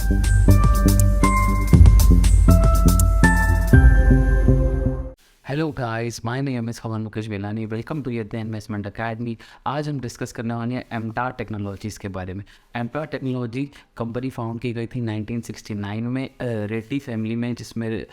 Hello guys, my name is Havan Mukesh Belani. Welcome to the investment academy. आज हम discuss करने वाले हैं एमटार टेक्नोलॉजीज़ के बारे में। एमटार टेक्नोलॉजी कंपनी फाउंड की गई थी 1969 में रेड्डी फैमिली में, जिसमें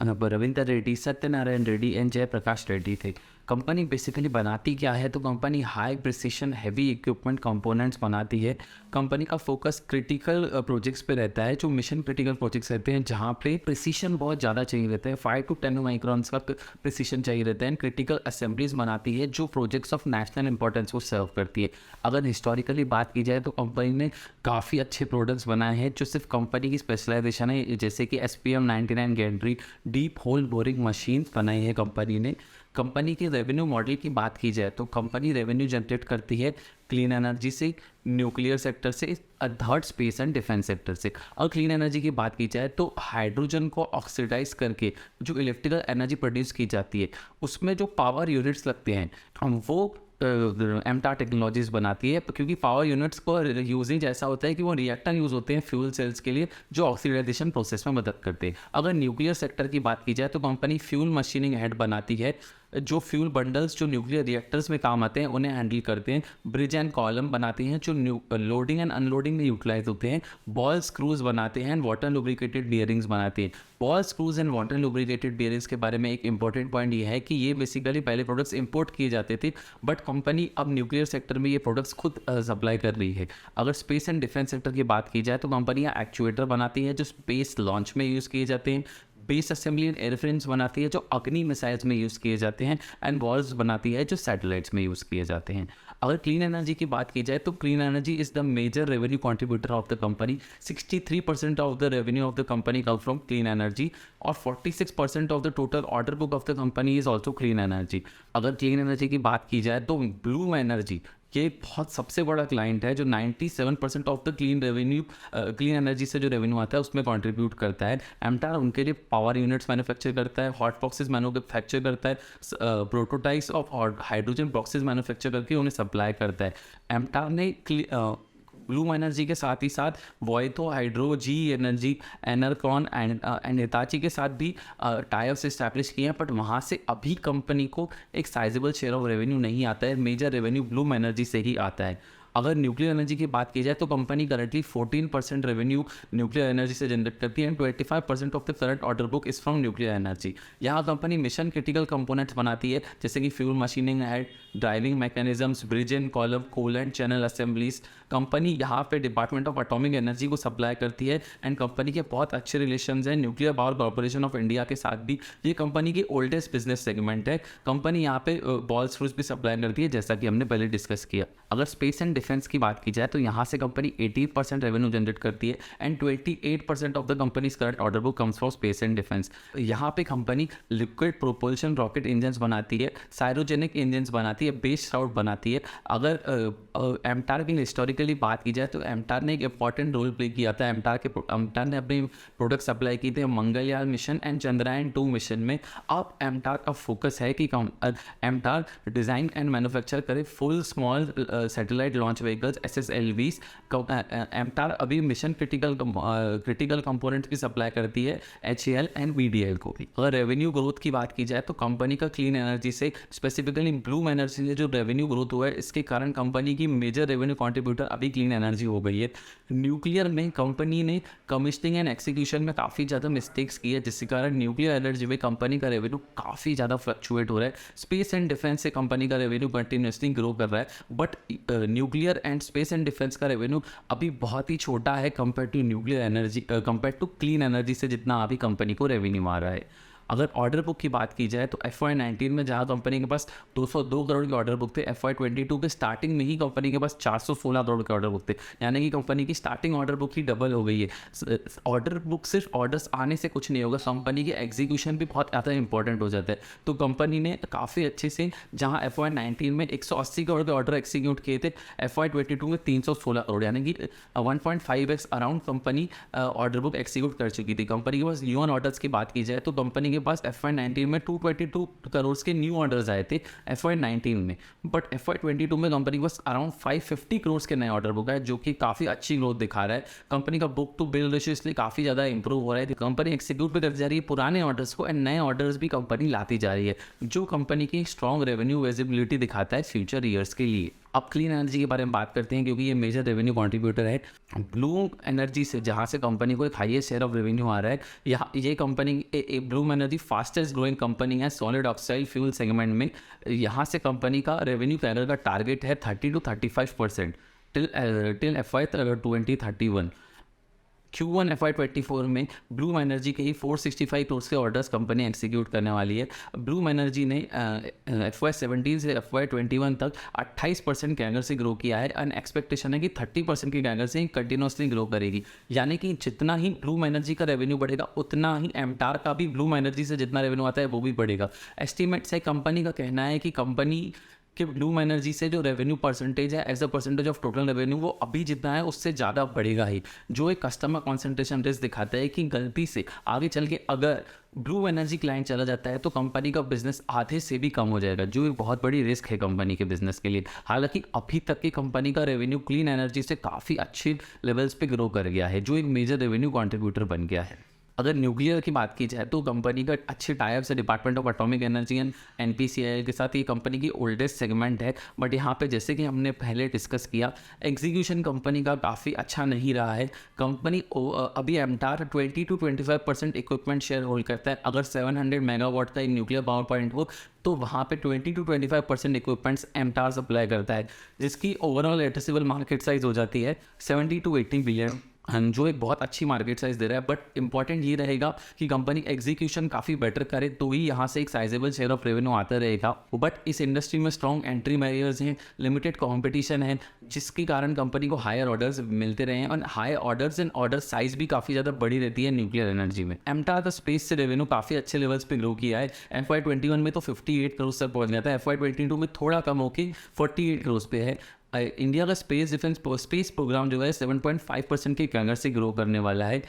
रविंदर रेड्डी, सत्यनारायण रेड्डी एंड जयप्रकाश रेड्डी थे। कंपनी बेसिकली बनाती क्या है, तो company high precision heavy equipment components बनाती है। कंपनी का फोकस क्रिटिकल प्रोजेक्ट्स पे रहता है, जो मिशन क्रिटिकल प्रोजेक्ट्स रहते हैं, जहाँ पे प्रिसिशन बहुत ज़्यादा चाहिए रहता है। 5 to 10 माइक्रॉन्स का प्रिसिशन चाहिए रहता है। क्रिटिकल असेंबलीज बनाती है जो प्रोजेक्ट्स ऑफ नेशनल इंपॉर्टेंस को सर्व करती है। अगर हिस्टोरिकली बात की जाए तो कंपनी ने काफ़ी अच्छे प्रोडक्ट्स बनाए हैं जो सिर्फ कंपनी की स्पेशलाइजेशन है, जैसे कि SPM 99 Gentry deep whole boring machine बनाई है कंपनी ने। कंपनी की रेवेन्यू मॉडल की बात की जाए तो कंपनी रेवेन्यू जनरेट करती है क्लीन एनर्जी से, न्यूक्लियर सेक्टर से, third space and defence sector से। और क्लीन एनर्जी की बात की जाए तो हाइड्रोजन को ऑक्सीडाइज करके जो इलेक्ट्रिकल एनर्जी प्रोड्यूस की जाती है, उसमें जो पावर यूनिट्स लगते हैं वो एमटार टेक्नोलॉजीज़ बनाती है, क्योंकि पावर यूनिट्स को यूजिंग ऐसा होता है कि वो रिएक्टर यूज़ होते हैं फ्यूल सेल्स के लिए, जो ऑक्सीडाइजेशन प्रोसेस में मदद करते हैं। अगर न्यूक्लियर सेक्टर की बात की जाए तो कंपनी फ्यूल मशीनिंग हेड बनाती है, जो फ्यूल बंडल्स जो न्यूक्लियर रिएक्टर्स में काम आते हैं उन्हें हैंडल करते हैं। ब्रिज एंड कॉलम बनाती हैं जो लोडिंग एंड अनलोडिंग में यूटिलाइज होते हैं। बॉल स्क्रूज बनाते हैं एंड वाटर लुब्रिकेटेड बियरिंग्स बनाते हैं। Ball screws and water lubricated bearings के बारे में एक इंपॉर्टेंट पॉइंट ये है कि ये बेसिकली पहले प्रोडक्ट्स इंपोर्ट किए जाते थे, बट कंपनी अब न्यूक्लियर सेक्टर में ये प्रोडक्ट्स खुद सप्लाई कर रही है। अगर स्पेस एंड डिफेंस सेक्टर की बात की जाए तो कंपनी एक्चुएटर बनाती है जो स्पेस लॉन्च में यूज़ किए जाते हैं। बेस असेंबली एंड एयरफ्रेम्स बनाती है जो अग्नि मिसाइल्स में यूज़ किए जाते हैं। एंड वॉल्स बनाती है जो सैटेलाइट्स में यूज़ किए जाते हैं। अगर क्लीन एनर्जी की बात की जाए तो clean energy is the major revenue contributor of the company. 63% of the revenue of the company come from clean energy, और 46% of the total order book of the company is also clean energy. अगर clean energy की बात की जाए तो blue energy ये बहुत सबसे बड़ा क्लाइंट है, जो 97% ऑफ द क्लीन एनर्जी से जो रेवेन्यू आता है उसमें कंट्रीब्यूट करता है। एमटार उनके लिए पावर यूनिट्स मैन्युफैक्चर करता है, हॉट बॉक्सेस मैन्युफैक्चर करता है, prototypes of hydrogen boxes manufacture करके उन्हें सप्लाई करता है। एमटार ने ब्लू एनर्जी के साथ ही साथ Voith, hydro, G energy, Enercon and Hitachi के साथ भी टाइप्स इस्टेब्लिश किए हैं, बट वहाँ से अभी कंपनी को एक साइजेबल शेयर ऑफ रेवेन्यू नहीं आता है। मेजर रेवेन्यू ब्लू एनर्जी से ही आता है। अगर न्यूक्लियर एनर्जी की बात की जाए तो company currently 14% revenue nuclear energy से जनरेट करती है and 25% of the current order book is from nuclear energy. यहाँ कंपनी मिशन क्रिटिकल कंपोनेंट्स बनाती है, जैसे कि fuel machining head, driving mechanisms, bridge and column, coolant channel assemblies. Company यहाँ पे डिपार्टमेंट ऑफ एटॉमिक एनर्जी को सप्लाई करती है एंड कंपनी के बहुत अच्छे रिलेशंस हैं nuclear power corporation of India के साथ भी। ये कंपनी की ओल्डेस्ट बिजनेस सेगमेंट है। कंपनी यहाँ पे बॉल स्क्रूज भी सप्लाई करती है, जैसा कि हमने पहले डिस्कस किया। अगर स्पेस एंड डिफेंस की बात की जाए तो यहाँ से कंपनी 18% रेवेन्यू जनरेट करती है and 28% of the companies current order book comes for space and defence. यहाँ पे company liquid propulsion rocket engines बनाती है, साइरोजेनिक इंजन्स बनाती है, बेस शाउट बनाती है। अगर एमटार की हिस्टोरिकली बात की जाए तो एमटार ने एक इंपॉर्टेंट रोल प्ले किया था। एमटार ने अपने प्रोडक्ट सप्लाई किए थे Mangalyaan mission and Chandrayaan 2 mission में। अब एमटार का फोकस है कि एमटार डिज़ाइन एंड मैन्युफैक्चर करे full small satellite launch vehicles SSLVs। एमटार अभी मिशन क्रिटिकल कंपोनेंट्स की सप्लाई करती है HAL एंड VDL को भी। अगर रेवेन्यू ग्रोथ की बात की जाए तो कंपनी का क्लीन एनर्जी से, स्पेसिफिकली ब्लू एनर्जी से जो रेवेन्यू ग्रोथ हुआ है, इसके कारण कंपनी की मेजर रेवेन्यू कंट्रीब्यूटर अभी क्लीन एनर्जी हो गई है। न्यूक्लियर में कंपनी ने कमिश्निंग एंड एक्सिक्यूशन में काफ़ी ज़्यादा मिस्टेक्स की है, जिसके कारण न्यूक्लियर एनर्जी में कंपनी का रेवेन्यू काफ़ी ज़्यादा फ्लक्चुएट हो रहा है। स्पेस एंड डिफेंस से कंपनी का रेवेन्यू कंटिन्यूसली ग्रो कर रहा है, but nuclear and space and defence का रेवेन्यू अभी बहुत ही छोटा है compare to nuclear energy, compare to clean energy से जितना अभी कंपनी को रेवेन्यू आ रहा है। अगर ऑर्डर बुक की बात की जाए तो FY19 में जहां कंपनी के पास 202 करोड़ के ऑर्डर बुक थे, FY22 के स्टार्टिंग में ही कंपनी के पास 416 करोड़ के ऑर्डर बुक थे, यानी कि कंपनी की स्टार्टिंग ऑर्डर बुक ही डबल हो गई है। ऑर्डर बुक सिर्फ ऑर्डर्स आने से कुछ नहीं होगा, कंपनी की एग्जीक्यूशन भी बहुत ज़्यादा इंपॉर्टेंट हो जाता है। तो कंपनी ने काफ़ी अच्छे से, जहाँ FY19 में 180 करोड़ के ऑर्डर एक्सिक्यूट किए थे, FY22 में 316 करोड़, यानी कि 1.5x around company order book execute कर चुकी थी। कंपनी के पास यूएन ऑर्डर्स की बात की जाए तो कंपनी के पास FY19 में 222 करोड़ के न्यू ऑर्डर्स आए थे FY19 में, बट FY22 में कंपनी के पास अराउंड 550 करोड़ के नए ऑर्डर बुक है, जो कि काफ़ी अच्छी ग्रोथ दिखा रहा है। कंपनी का बुक टू बिल रेशियो इसलिए काफ़ी ज़्यादा इंप्रूव हो रहा है। कंपनी एक्सिक्यूट भी करती जा रही है पुराने ऑर्डर्स को, एंड नए ऑर्डर्स भी कंपनी लाती जा रही है, जो कंपनी की स्ट्रॉन्ग रेवेन्यू विजिबिलिटी दिखाता है फ्यूचर ईयर्स के लिए। अब क्लीन एनर्जी के बारे में बात करते हैं, क्योंकि ये मेजर रेवेन्यू कंट्रीब्यूटर है। ब्लूम एनर्जी से, जहाँ से कंपनी को एक हाईएस्ट शेयर ऑफ रेवेन्यू आ रहा है, यहाँ ये company Bloom energy fastest growing company है सॉलिड ऑक्साइड फ्यूल सेगमेंट में। यहाँ से कंपनी का रेवेन्यू कैगर का टारगेट है 30 to 35% till FY 2031। Q1 FY24 में ब्लूम एनर्जी के ही 465 करोड़ के ऑर्डर्स कंपनी एक्सिक्यूट करने वाली है। ब्लूम एनर्जी ने FY17 से FY21 तक 28% कैगर से ग्रो किया है, एंड एक्सपेक्टेशन है कि 30% की कैगर से कंटिन्यूसली ग्रो करेगी। यानी कि जितना ही ब्लूम एनर्जी का रेवेन्यू बढ़ेगा, उतना ही एमटार का भी ब्लूम एनर्जी से जितना रेवेन्यू आता है वो भी बढ़ेगा। एस्टिमेट्स है, कंपनी का कहना है कि कंपनी कि ब्लूम एनर्जी से जो रेवेन्यू परसेंटेज है as a percentage of total revenue, वो अभी जितना है उससे ज़्यादा बढ़ेगा ही, जो एक कस्टमर कॉन्सेंट्रेशन रिस्क दिखाता है कि गलती से आगे चल के अगर ब्लू एनर्जी क्लाइंट चला जाता है तो कंपनी का बिजनेस आधे से भी कम हो जाएगा, जो एक बहुत बड़ी रिस्क है कंपनी के बिजनेस के लिए। हालांकि अभी तक की कंपनी का रेवेन्यू क्लीन एनर्जी से काफ़ी अच्छे लेवल्स पे ग्रो कर गया है, जो एक मेजर रेवेन्यू कॉन्ट्रीब्यूटर बन गया है। अगर न्यूक्लियर की बात की जाए तो कंपनी का अच्छे टाइप्स है department of atomic energy and NPCIL के साथ। ये कंपनी की ओल्डेस्ट सेगमेंट है, बट यहाँ पे जैसे कि हमने पहले डिस्कस किया, एग्जीक्यूशन कंपनी का काफ़ी अच्छा नहीं रहा है। कंपनी अभी एमटार 20 to 25% इक्विपमेंट शेयर होल्ड करता है। अगर 700 मेगावाट का एक न्यूक्लियर पावर प्लांट हो तो वहाँ पे 20 to 25% इक्विपमेंट्स एमटार सप्लाई करता है, जिसकी ओवरऑल एड्रेसेबल मार्केट साइज हो जाती है 70 to 80 बिलियन, जो एक बहुत अच्छी मार्केट साइज दे रहा है। बट इंपॉर्टेंट ये रहेगा कि कंपनी एग्जीक्यूशन काफ़ी बेटर करे तो ही यहाँ से एक साइजेबल शेयर ऑफ रेवेन्यू आता रहेगा। बट इस इंडस्ट्री में स्ट्रॉन्ग एंट्री बैरियर्स हैं, लिमिटेड कंपटीशन है, जिसके कारण कंपनी को हायर ऑर्डर्स मिलते रहे हैं, और high orders and order size भी काफ़ी ज़्यादा बड़ी रहती है न्यूक्लियर एनर्जी में। एमटार द स्पेस से रेवेन्यू काफ़ी अच्छे लेवल्स पे ग्रो किया है। FY21 में तो 58 करोड़ तक पहुँच गया था, FY22 में थोड़ा कम होकर 48 करोड़ पे है। इंडिया का स्पेस प्रोग्राम जो है 7.5% के कैगर से ग्रो करने वाला है,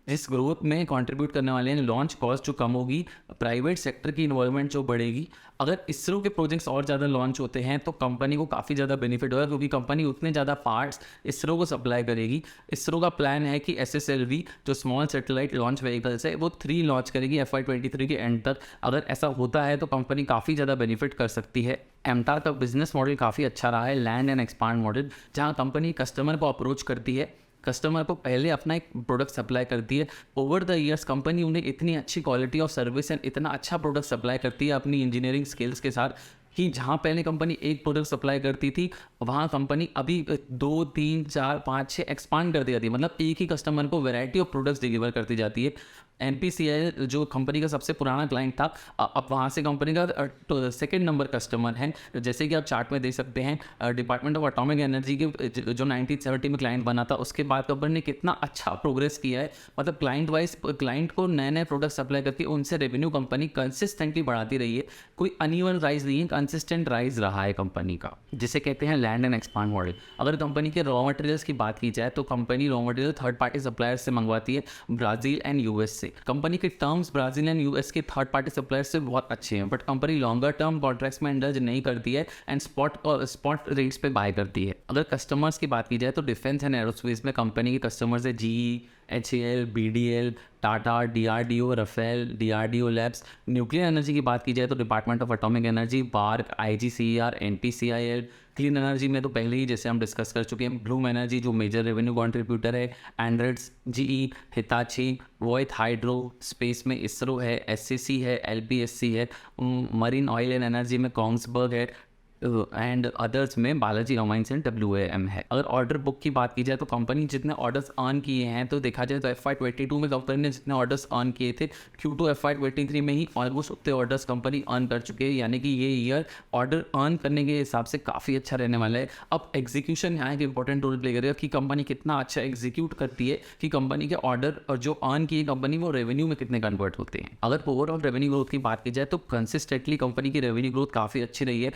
जिस ग्रोथ में कंट्रीब्यूट करने वाले हैं लॉन्च कॉस्ट जो कम होगी, प्राइवेट सेक्टर की इन्वॉल्वमेंट जो बढ़ेगी। अगर इसरो के प्रोजेक्ट्स और ज़्यादा लॉन्च होते हैं तो कंपनी को काफ़ी ज़्यादा बेनिफिट होगा, क्योंकि कंपनी उतने ज़्यादा पार्ट्स इसरो को सप्लाई करेगी। इसरो का प्लान है कि SSLV जो स्मॉल सैटेलाइट लॉन्च व्हीकल्स है वो 3 लॉन्च करेगी FY23 के एंड तक। अगर ऐसा होता है तो कंपनी काफ़ी ज़्यादा बेनिफिट कर सकती है। एमटार का बिजनेस मॉडल काफ़ी अच्छा रहा है, लैंड एंड एक्सपांड मॉडल, जहाँ कंपनी कस्टमर को अप्रोच करती है, कस्टमर को पहले अपना एक प्रोडक्ट सप्लाई करती है। ओवर द ईयर्स कंपनी उन्हें इतनी अच्छी क्वालिटी ऑफ सर्विस एंड इतना अच्छा प्रोडक्ट सप्लाई करती है अपनी इंजीनियरिंग स्किल्स के साथ, कि जहाँ पहले कंपनी एक प्रोडक्ट सप्लाई करती थी, वहाँ कंपनी अभी 2, 3, 4, 5, 6 एक्सपांड करती जाती है। मतलब एक ही कस्टमर को वैरायटी ऑफ प्रोडक्ट्स डिलीवर करती जाती है। NPCIL जो कंपनी का सबसे पुराना क्लाइंट था, अब वहाँ से कंपनी का सेकंड नंबर कस्टमर है। जैसे कि आप चार्ट में देख सकते हैं, डिपार्टमेंट ऑफ एटॉमिक एनर्जी के जो 1970 में क्लाइंट बना था, उसके बाद कंपनी ने कितना अच्छा प्रोग्रेस किया है। मतलब क्लाइंट वाइज क्लाइंट को नए नए प्रोडक्ट सप्लाई करके उनसे रेवेन्यू कंपनी कंसिस्टेंटली बढ़ाती रही है। कोई अनइवन राइज नहीं है, कंसिस्टेंट राइज रहा है कंपनी का, जिसे कहते हैं लैंड एंड एक्सपांड मॉडल। अगर कंपनी के रॉ मटेरियल्स की बात की जाए तो company raw material third party supplier से मंगवाती है, ब्राज़ील एंड US से। कंपनी के टर्म्स ब्राज़ील एंड US के थर्ड पार्टी सप्लायर से बहुत अच्छे हैं, but company longer term contracts में इंडल्ज नहीं करती है एंड स्पॉट रेट्स पे बाय करती है। अगर कस्टमर्स की बात की जाए तो डिफेंस एंड एरोस्पेस में कंपनी के कस्टमर्स है GE, HAL, BDL, Tata, DRDO, Rafael, DRDO labs. Nuclear energy की बात की जाए तो department of atomic energy, BARC, IGCER, NPCIL। Clean energy में तो पहले ही जैसे हम डिस्कस कर चुके हैं, ब्लूम एनर्जी जो मेजर रेवेन्यू कंट्रीब्यूटर है, एंड्रेड्स, GE, Hitachi, Voith hydro, space में इसरो है, SCC है, LPSC है, मरीन ऑयल एंड एनर्जी में कॉन्ग्सबर्ग है, एंड अदर्स में बालाजी अमाइंस एंड WAM है। अगर ऑर्डर बुक की बात की जाए तो कंपनी जितने ऑर्डर्स अर्न किए हैं, तो देखा जाए तो FY22 में कंपनी ने जितने ऑर्डर्स अर्न किए थे, Q2 FY23 में ही ऑलमोस्ट उतने ऑर्डर्स कंपनी अर्न कर चुके हैं। यानी कि ये ईयर ऑर्डर अर्न करने के हिसाब से काफ़ी अच्छा रहने वाला है। अब एग्जीक्यूशन यहाँ एक इंपॉर्टेंट रोल प्ले करेगा कि कंपनी कितना अच्छा एग्जीक्यूट करती है, कि कंपनी के ऑर्डर और जो अर्न किए कंपनी वो रेवेन्यू में कितने कन्वर्ट होते हैं। अगर ओवरऑल रेवेन्यू ग्रोथ की बात की जाए तो कंसिस्टेंटली कंपनी की रेवेन्यू ग्रोथ काफ़ी अच्छी रही है।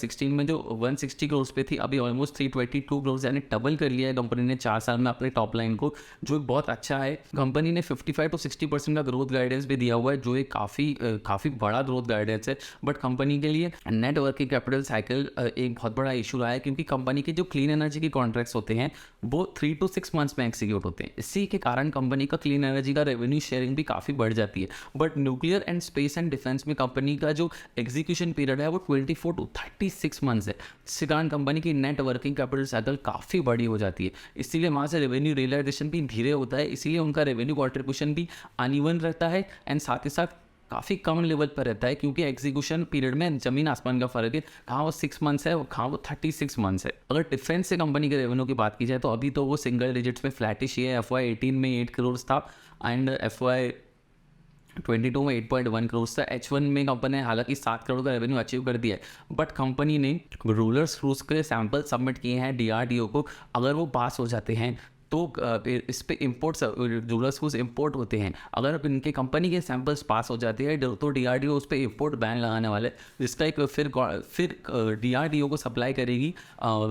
FY16 में जो 160 करोड़ पे थी, अभी ऑलमोस्ट 322 करोड़, यानी डबल कर लिया है कंपनी ने 4 साल में अपने टॉप लाइन को, जो बहुत अच्छा है। कंपनी ने 55 to 60% का ग्रोथ गाइडेंस भी दिया हुआ है, जो एक काफ़ी बड़ा ग्रोथ गाइडेंस है। बट कंपनी के लिए नेट वर्किंग कैपिटल साइकिल एक बहुत बड़ा इशू रहा है, क्योंकि कंपनी के जो क्लीन एनर्जी के कॉन्ट्रैक्ट्स होते हैं वो 3 to 6 मंथ्स में एक्सिक्यूट होते हैं। इसी के कारण कंपनी का क्लीन एनर्जी का रेवेन्यू शेयरिंग भी काफ़ी बढ़ जाती है। But nuclear and space and defence में कंपनी का जो एग्जीक्यूशन पीरियड है वो 24 to 36 मंथ्स है। इसके कारण कंपनी की नेट वर्किंग कैपिटल साइकिल काफ़ी बड़ी हो जाती है, इसीलिए वहाँ से रेवेन्यू रियलाइजेशन भी धीरे होता है, इसीलिए उनका रेवेन्यू कॉन्ट्रीब्यूशन भी अनइवन रहता है एंड साथ ही साथ काफ़ी कम लेवल पर रहता है, क्योंकि एग्जीक्यूशन पीरियड में ज़मीन आसमान का फ़र्क है। कहाँ वो 6 मंथ्स है, कहाँ वो 36 मंथ्स है। अगर डिफेंस से कंपनी के रेवेन्यू की बात की जाए तो अभी तो वो सिंगल डिजिट्स में फ्लैटिश ही है। FY18 में 8 करोड़ था एंड FY22 में 8.1 करोड़ था। H1 में कंपनी ने हालांकि 7 करोड़ का रेवेन्यू अचीव कर दिया है, बट कंपनी ने रूलर स्क्रूज के सैंपल सबमिट किए हैं DRDO को। अगर वो पास हो जाते हैं तो इस पे इम्पोर्ट्स रूलर स्क्रूज इम्पोर्ट होते हैं। अगर इनके कंपनी के सैंपल्स पास हो जाते हैं तो DRDO उस पर इम्पोर्ट बैन लगाने वाले, जिसका एक फिर DRDO को सप्लाई करेगी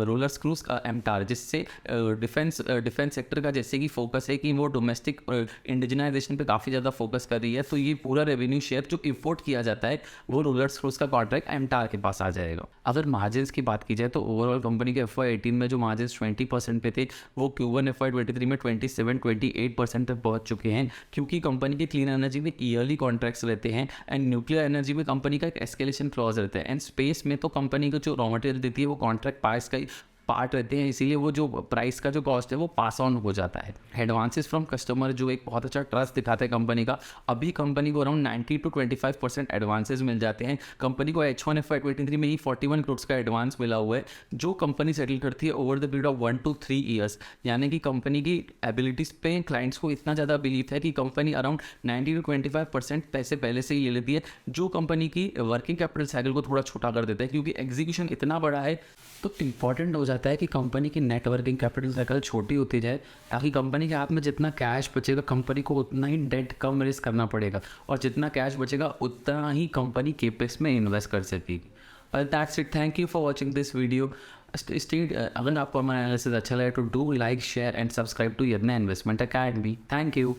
रूलर स्क्रूज का MTAR, जिससे डिफेंस सेक्टर का जैसे कि फोकस है कि वो डोमेस्टिक इंडिजिनाइजेशन पे काफ़ी ज़्यादा फोकस कर रही है, तो ये पूरा रेवेन्यू शेयर जो इम्पोर्ट किया जाता है वो रूलर स्क्रूज का कॉन्ट्रैक्ट MTAR के पास आ जाएगा। अगर मार्जिन्स की बात की जाए तो ओवरऑल कंपनी के FY18 में जो मार्जिन्स 20% पे थे वो Q1 FY23 में 27-28% तक पहुंच चुके हैं, क्योंकि कंपनी के क्लीन एनर्जी में ईयरली कॉन्ट्रैक्ट्स रहते हैं एंड न्यूक्लियर एनर्जी में कंपनी का एक एस्केलेशन क्लॉज रहता है एंड स्पेस में तो कंपनी को जो रॉ मटेरियल देती है वो कॉन्ट्रैक्ट प्राइस का पार्ट रहते हैं, इसीलिए वो जो प्राइस का जो कॉस्ट है वो पास ऑन हो जाता है। एडवांसेस फ्रॉम कस्टमर जो एक बहुत अच्छा ट्रस्ट दिखाता है कंपनी का, अभी कंपनी को अराउंड 90 to 25% एडवांसेस मिल जाते हैं। कंपनी को H1 FY23 में ही 41 करोड़ का एडवांस मिला हुआ है, जो कंपनी सेटल करती है over the period of 1 to 3 years. यानी कि कंपनी की एबिलिटीज़ पे क्लाइंट्स को इतना ज़्यादा बिलीव है कि कंपनी अराउंड 90 to 25% पैसे पहले से ही ले लेती है, जो कंपनी की वर्किंग कैपिटल साइकिल को थोड़ा छोटा कर देता है, क्योंकि एग्जीक्यूशन इतना बड़ा है तो इंपॉर्टेंट हो जाता है कि कंपनी की नेट वर्किंग कैपिटल साइकिल छोटी होती जाए, ताकि कंपनी के हाथ में जितना कैश बचेगा कंपनी को उतना ही डेट कम रेस करना पड़ेगा, और जितना कैश बचेगा उतना ही कंपनी केपेक्स में इन्वेस्ट कर सकेगी। और that's it, thank you for watching this video. अगर आपको हमारा एनालिसिस अच्छा लगे तो do like, share and subscribe to Yadnya investment academy. Thank you.